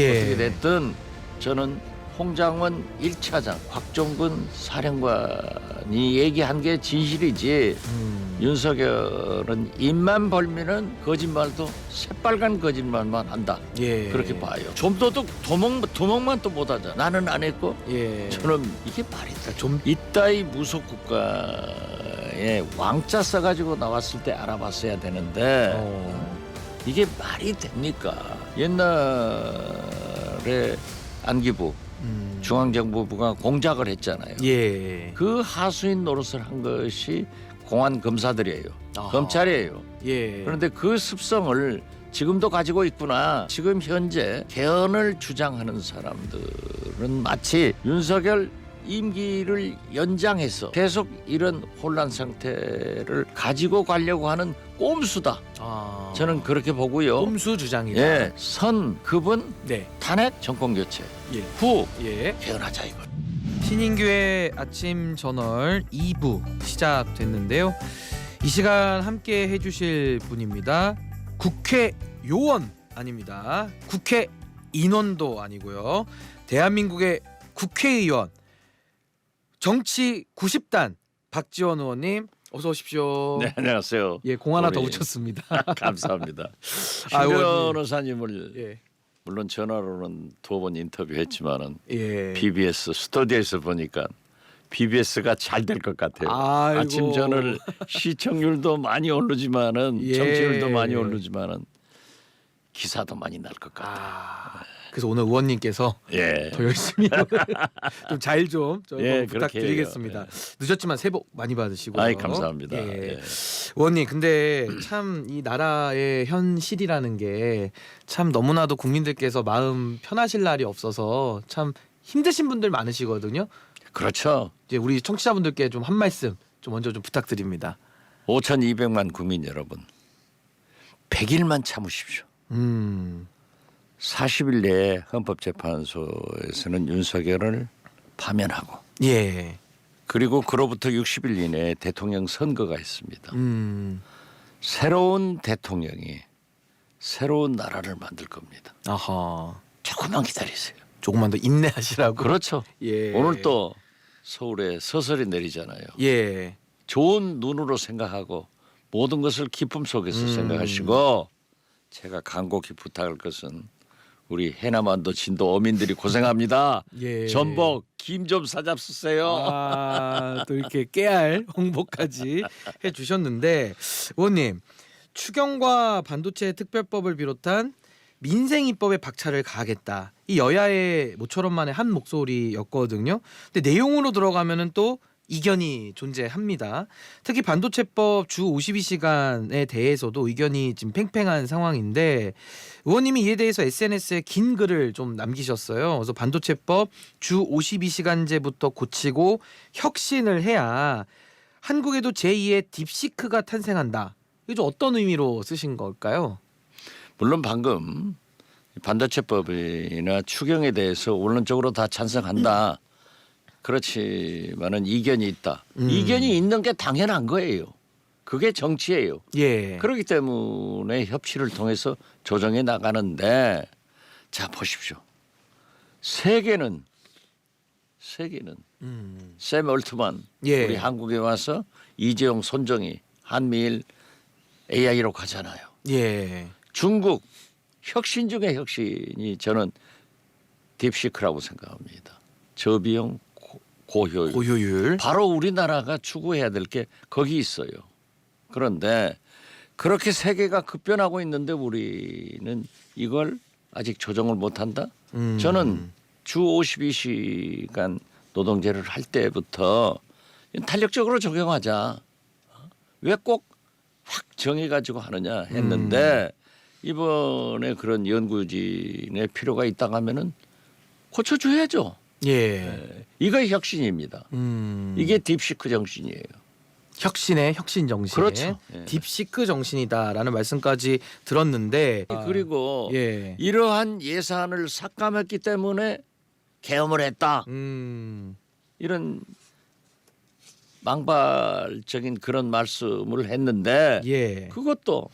어떻게 됐든 저는 홍장원 1차장 곽종근 사령관이 얘기한 게 진실이지 윤석열은 입만 벌면은 거짓말도 새빨간 거짓말만 한다. 예. 그렇게 봐요. 좀 도둑 도둑만 또 못하자. 나는 안 했고 예. 저는 이게 말이 돼. 좀 이따위 무속 국가에 왕자 써가지고 나왔을 때 알아봤어야 되는데 이게 말이 됩니까? 옛날에 안기부 중앙정보부가 공작을 했잖아요. 예. 그 하수인 노릇을 한 것이 공안 검사들이에요. 아하. 검찰이에요. 예. 그런데 그 습성을 지금도 가지고 있구나. 지금 현재 개헌을 주장하는 사람들은 마치 윤석열 임기를 연장해서 계속 이런 혼란 상태를 가지고 가려고 하는 꼼수다. 저는 그렇게 보고요. 꼼수 주장이다. 예, 선급은 네. 탄핵 정권 교체 예. 후 예. 개헌하자 이거. 신인교회 아침 저널 2부 시작됐는데요. 이 시간 함께 해주실 분입니다. 국회요원 아닙니다. 국회 인원도 아니고요. 대한민국의 국회의원 정치 90단 박지원 의원님 어서 오십시오. 네, 안녕하세요. 예, 공 하나 더 우리- 붙였습니다. 감사합니다. 아, 신 의원님. 변호사님을 예. 물론 전화로는 2번 인터뷰했지만은 예. BBS 스튜디오에서 보니까 BBS가 잘 될 것 같아요. 아이고. 아침 저널 시청률도 많이 오르지만은 예. 정치율도 많이 오르지만은 기사도 많이 날 것 같아요. 그래서 오늘 의원님께서 예. 더 열심히 좀 잘 좀 예, 부탁드리겠습니다. 그렇게 해요. 늦었지만 새해 복 많이 받으시고요. 아이 감사합니다. 예. 예. 의원님 근데 참 이 나라의 현실이라는 게 참 너무나도 국민들께서 마음 편하실 날이 없어서 참 힘드신 분들 많으시거든요. 그렇죠. 이제 우리 청취자분들께 좀 한 말씀 좀 먼저 좀 부탁드립니다. 5,200만 국민 여러분 100일만 참으십시오. 40일 내에 헌법재판소에서는 윤석열을 파면하고 예. 그리고 그로부터 60일 이내에 대통령 선거가 있습니다. 새로운 대통령이 새로운 나라를 만들 겁니다. 아하. 조금만 기다리세요. 조금만 더 인내하시라고. 그렇죠. 예. 오늘 또 서울에 서설이 내리잖아요. 예. 좋은 눈으로 생각하고 모든 것을 기쁨 속에서 생각하시고 제가 간곡히 부탁할 것은 우리 해남안도 진도 어민들이 고생합니다. 예. 전복 김 좀 사잡수세요. 또 이렇게 깨알 홍보까지 해주셨는데 의원님 추경과 반도체 특별법을 비롯한 민생 입법에 박차를 가하겠다. 이 여야의 모처럼 만의 한 목소리였거든요. 근데 내용으로 들어가면은 또 이견이 존재합니다. 특히 반도체법 주 52시간에 대해서도 의견이 지금 팽팽한 상황인데 의원님이 이에 대해서 SNS에 긴 글을 좀 남기셨어요. 그래서 반도체법 주 52시간제부터 고치고 혁신을 해야 한국에도 제2의 딥시크가 탄생한다. 이게 좀 어떤 의미로 쓰신 걸까요? 물론 방금 반도체법이나 추경에 대해서 원론적으로 다 찬성한다. 그렇지만은 이견이 있다. 이견이 있는 게 당연한 거예요. 그게 정치예요. 예. 그렇기 때문에 협치를 통해서 조정해 나가는데 자 보십시오. 세계는 샘 얼트만 예. 우리 한국에 와서 이재용 손정희 한미일 AI로 가잖아요. 예. 중국 혁신 중의 혁신이 저는 딥시크라고 생각합니다. 저비용 고효율. 고효율. 바로 우리나라가 추구해야 될 게 거기 있어요. 그런데 그렇게 세계가 급변하고 있는데 우리는 이걸 아직 조정을 못한다? 저는 주 52시간 노동제를 할 때부터 탄력적으로 적용하자. 왜 꼭 확 정해가지고 하느냐 했는데 이번에 그런 연구진의 필요가 있다고 하면은 고쳐줘야죠. 예. 이거 혁신입니다. 이게 딥시크 정신이에요. 혁신의 혁신 정신. 그렇죠. 예. 딥시크 정신이다라는 말씀까지 들었는데 그리고 예. 이러한 예산을 삭감했기 때문에 계엄을 했다. 이런 망발적인 그런 말씀을 했는데 예. 그것도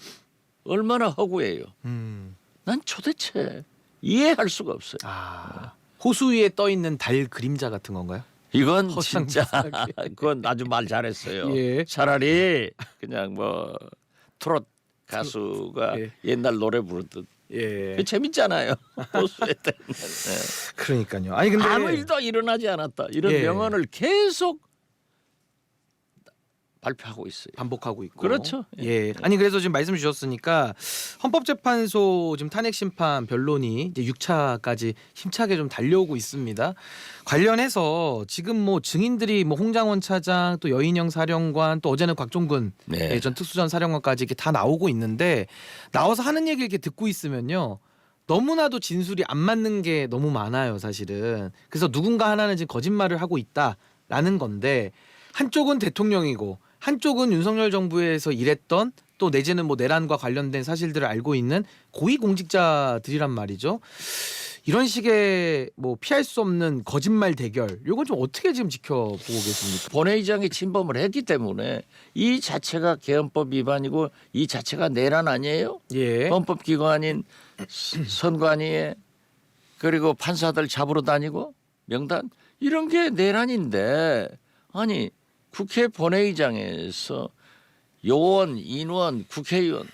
얼마나 허구해요. 난 도대체 이해할 수가 없어요. 아, 호수 위에 떠 있는 달 그림자 같은 건가요? 이건 허상무상하게. 진짜 그건 아주 말 잘했어요. 예. 차라리 그냥 뭐 트롯 가수가 예. 옛날 노래 부르듯 예. 그 재밌잖아요. 호수에 때는 그러니까요. 아니 근데 아무 일도 일어나지 않았다. 이런 예. 명언을 계속 발표하고 있어요. 반복하고 있고. 그렇죠. 예. 아니 그래서 지금 말씀 주셨으니까 헌법재판소 지금 탄핵 심판 변론이 이제 6차까지 힘차게 좀 달려오고 있습니다. 관련해서 지금 뭐 증인들이 뭐 홍장원 차장 또 여인영 사령관 또 어제는 곽종근 네. 전 특수전 사령관까지 이렇게 다 나오고 있는데 나와서 하는 얘기 이렇게 듣고 있으면요. 너무나도 진술이 안 맞는 게 너무 많아요, 사실은. 그래서 누군가 하나는 지금 거짓말을 하고 있다라는 건데 한쪽은 대통령이고 한쪽은 윤석열 정부에서 일했던 또 내지는 뭐 내란과 관련된 사실들을 알고 있는 고위공직자들이란 말이죠. 이런 식의 뭐 피할 수 없는 거짓말 대결, 이건 좀 어떻게 지금 지켜보고 계십니까? 본회의장이 침범을 했기 때문에 이 자체가 개헌법 위반이고 이 자체가 내란 아니에요? 예. 헌법기관인 선관위에 그리고 판사들 잡으러 다니고 명단 이런 게 내란인데 아니 국회 본회의장에서 요원, 인원, 국회의원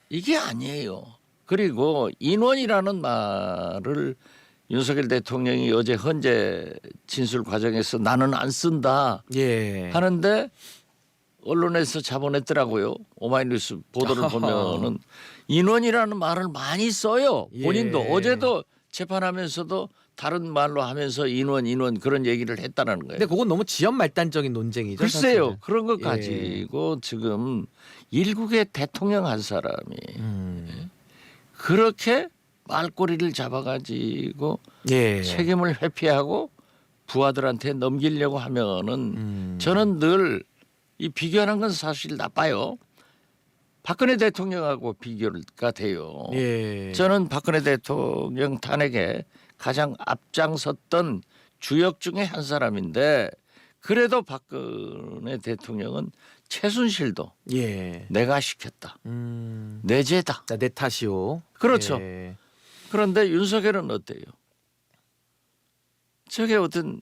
이게 아니에요. 그리고 인원이라는 말을 윤석열 대통령이 어제 헌재 진술 과정에서 나는 안 쓴다 예. 하는데 언론에서 잡아냈더라고요. 오마이뉴스 보도를 아하. 보면은 인원이라는 말을 많이 써요. 본인도 예. 어제도 재판하면서도 다른 말로 하면서 인원 그런 얘기를 했다는 거예요. 근데 그건 너무 지연 말단적인 논쟁이죠. 글쎄요. 사실은. 그런 거 예. 가지고 지금 일국의 대통령 한 사람이 그렇게 말꼬리를 잡아가지고 예. 책임을 회피하고 부하들한테 넘기려고 하면은 저는 늘 이 비교하는 건 사실 나빠요. 박근혜 대통령하고 비교가 돼요. 예. 저는 박근혜 대통령 탄핵에 가장 앞장섰던 주역 중에 한 사람인데 그래도 박근혜 대통령은 최순실도 예. 내가 시켰다. 내 죄다. 자, 내 탓이오. 그렇죠. 예. 그런데 윤석열은 어때요? 저게 어떤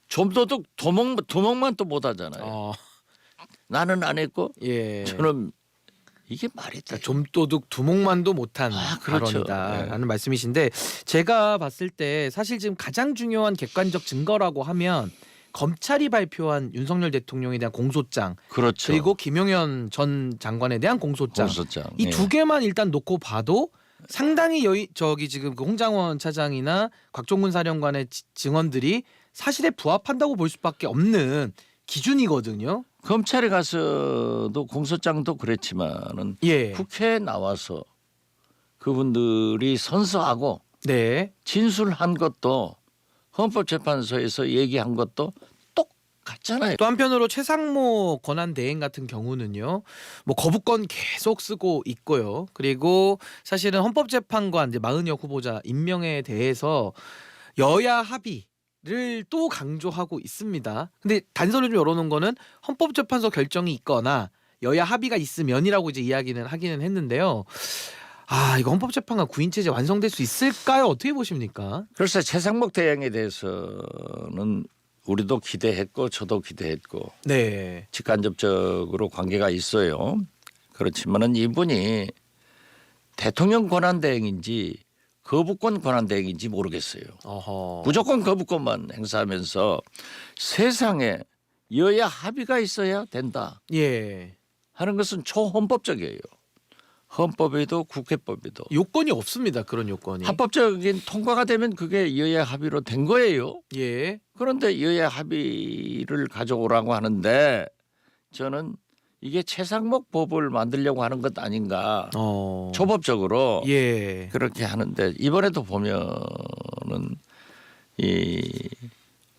좀도둑 도먹만 또 못하잖아요. 나는 안 했고 예. 저는 이게 말이 돼. 그러니까 좀도둑 두목만도 못한 그렇죠. 발언이다라는 말씀이신데 제가 봤을 때 사실 지금 가장 중요한 객관적 증거라고 하면 검찰이 발표한 윤석열 대통령에 대한 공소장 그렇죠. 그리고 김용현 전 장관에 대한 공소장 이 두 개만 일단 놓고 봐도 상당히 저기 지금 그 홍장원 차장이나 곽종근 사령관의 증언들이 사실에 부합한다고 볼 수밖에 없는 기준이거든요. 검찰에 가서도 공소장도 그랬지만은 예. 국회에 나와서 그분들이 선서하고 네. 진술한 것도 헌법재판소에서 얘기한 것도 똑같잖아요. 또 한편으로 최상모 권한대행 같은 경우는요, 뭐 거부권 계속 쓰고 있고요. 그리고 사실은 헌법재판관 이제 마은혁 후보자 임명에 대해서 여야 합의를 또 강조하고 있습니다. 근데 단서를 좀 열어놓은 거는 헌법재판소 결정이 있거나 여야 합의가 있으면이라고 이제 이야기는 하기는 했는데요. 아, 이거 헌법재판관 구인체제 완성될 수 있을까요? 어떻게 보십니까? 그래서 최상목 대행에 대해서는 우리도 기대했고 저도 기대했고 네. 직간접적으로 관계가 있어요. 그렇지만은 이분이 대통령 권한대행인지 거부권 권한대행인지 모르겠어요. 어허. 무조건 거부권만 행사하면서 세상에 여야 합의가 있어야 된다 예. 하는 것은 초헌법적이에요. 헌법에도 국회법에도 요건이 없습니다. 그런 요건이. 합법적인 통과가 되면 그게 여야 합의로 된 거예요. 예. 그런데 여야 합의를 가져오라고 하는데 저는 이게 최상목 법을 만들려고 하는 것 아닌가. 초법적으로 예. 그렇게 하는데 이번에도 보면은 이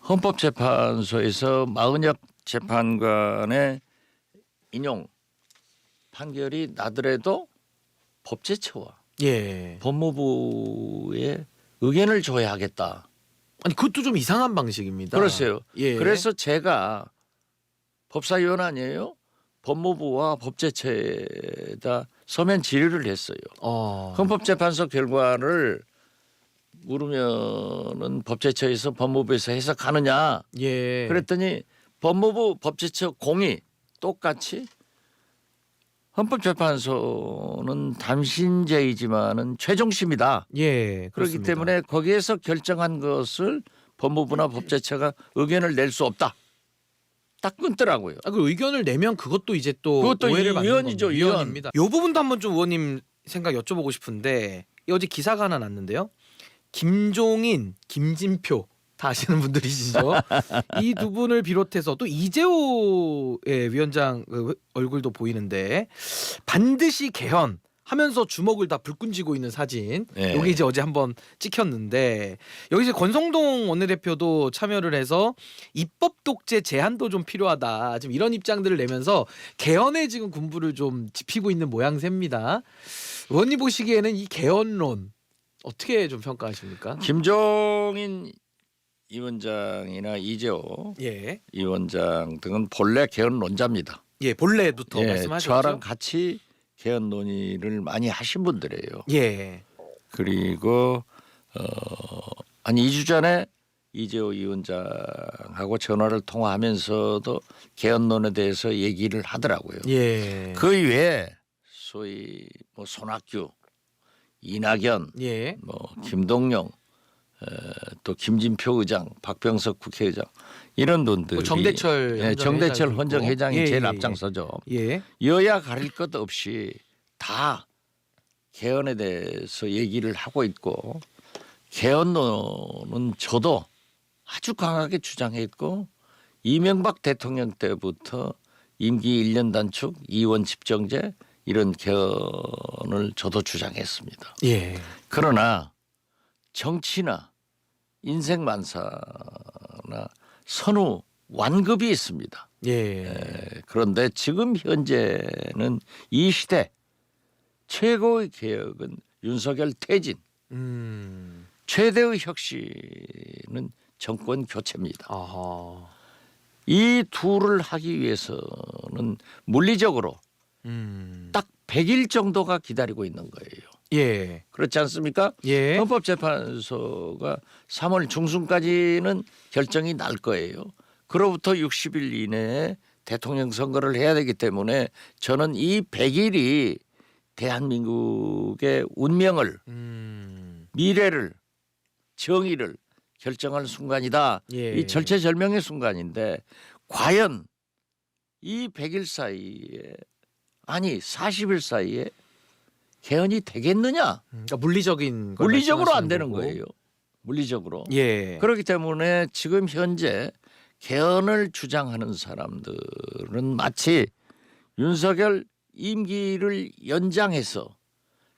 헌법재판소에서 마은혁 재판관의 인용 판결이 나더라도 법제처와 예. 법무부의 의견을 줘야 하겠다. 아니 그것도 좀 이상한 방식입니다. 그렇어요. 예. 그래서 제가 법사위원 아니에요? 법무부와 법제처에다 서면 질의를 했어요. 헌법재판소 결과를 물으면은 법제처에서 법무부에서 해석하느냐 예. 그랬더니 법무부 법제처 공이 똑같이 헌법재판소는 단신제이지만은 최종심이다. 예. 그렇기 그렇습니다. 때문에 거기에서 결정한 것을 법무부나 법제처가 의견을 낼 수 없다. 딱 끊더라고요. 그 의견을 내면 그것도 이제 또 그것도 오해를 받는 위헌이죠, 겁니다. 위헌. 위헌입니다. 이 부분도 한번 좀 의원님 생각 여쭤보고 싶은데 어제 기사가 하나 났는데요. 김종인, 김진표 다 아시는 분들이시죠. 이 두 분을 비롯해서 또 이재호 위원장 그 얼굴도 보이는데 반드시 개헌 하면서 주먹을 다 불끈 쥐고 있는 사진. 네. 여기 이제 어제 한번 찍혔는데 여기 이제 권성동 원내대표도 참여를 해서 입법 독재 제한도 좀 필요하다. 지금 이런 입장들을 내면서 개헌에 지금 군부를 좀 지피고 있는 모양새입니다. 의원님 보시기에는 이 개헌론 어떻게 좀 평가하십니까? 김종인 위원장이나 이재호 예, 위원장 등은 본래 개헌론자입니다. 예 본래부터 예, 말씀하셨죠. 저랑 같이 개헌 논의를 많이 하신 분들이에요. 예, 그리고 한 2주 전에 이재호 위원장하고 전화를 통화하면서도 개헌론에 대해서 얘기를 하더라고요. 예, 그 이외에 소위 뭐 손학규, 이낙연, 예, 뭐 김동영, 또 김진표 의장, 박병석 국회의장 이런 분들이 정대철 예, 정대철 헌정회장도 헌정회장이 있고. 제일 예, 앞장서죠. 예, 여야 가릴 것 없이 다 개헌에 대해서 얘기를 하고 있고 개헌론은 저도 아주 강하게 주장했고 이명박 대통령 때부터 임기 1년 단축, 이원 집정제 이런 개헌을 저도 주장했습니다. 예, 그러나 정치나 인생 만사나 선후 완급이 있습니다. 예, 그런데 지금 현재는 이 시대 최고의 개혁은 윤석열 퇴진, 최대의 혁신은 정권 교체입니다. 아하, 이 둘을 하기 위해서는 물리적으로 딱 100일 정도가 기다리고 있는 거예요. 예, 그렇지 않습니까? 예, 헌법재판소가 3월 중순까지는 결정이 날 거예요. 그로부터 60일 이내에 대통령 선거를 해야 되기 때문에 저는 이 100일이 대한민국의 운명을 미래를 정의를 결정할 순간이다. 예. 이 절체절명의 순간인데 과연 이 100일 사이에 아니 40일 사이에 개헌이 되겠느냐? 그러니까 물리적인 걸 물리적으로 안 말씀하시는 되는 거고. 거예요. 물리적으로. 예. 그렇기 때문에 지금 현재 개헌을 주장하는 사람들은 마치 윤석열 임기를 연장해서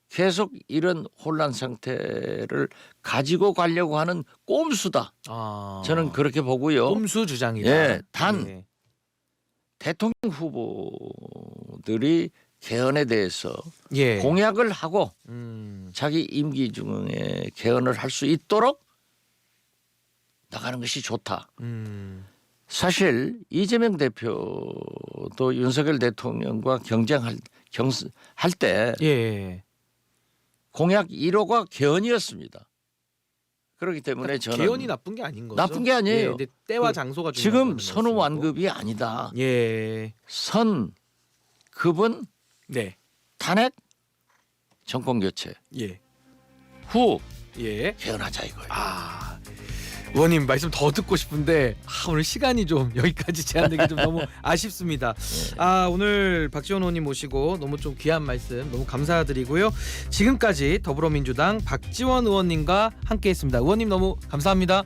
계속 이런 혼란 상태를 가지고 가려고 하는 꼼수다. 아. 저는 그렇게 보고요. 꼼수 주장이다. 예, 단 예. 대통령 후보들이 개헌에 대해서 예. 공약을 하고 자기 자기 임기 중에 개헌을 할 수 있도록 나가는 것이 좋다. 사실 이재명 대표도 윤석열 대통령과 경쟁할 때 예. 공약 1호가 개헌이었습니다. 그렇기 때문에 저는 개헌이 나쁜 게 아닌 거죠. 나쁜 게 아니에요. 예, 근데 때와 장소가 중요하다는 지금 선후 말씀이고. 완급이 아니다. 예. 급은 네. 탄핵, 정권 교체 예. 후 예. 개헌하자 이거예요. 아. 의원님 말씀 더 듣고 싶은데 오늘 시간이 좀 여기까지 제한되기 좀 너무 아쉽습니다. 오늘 박지원 의원님 모시고 너무 좀 귀한 말씀 너무 감사드리고요. 지금까지 더불어민주당 박지원 의원님과 함께했습니다. 의원님 너무 감사합니다.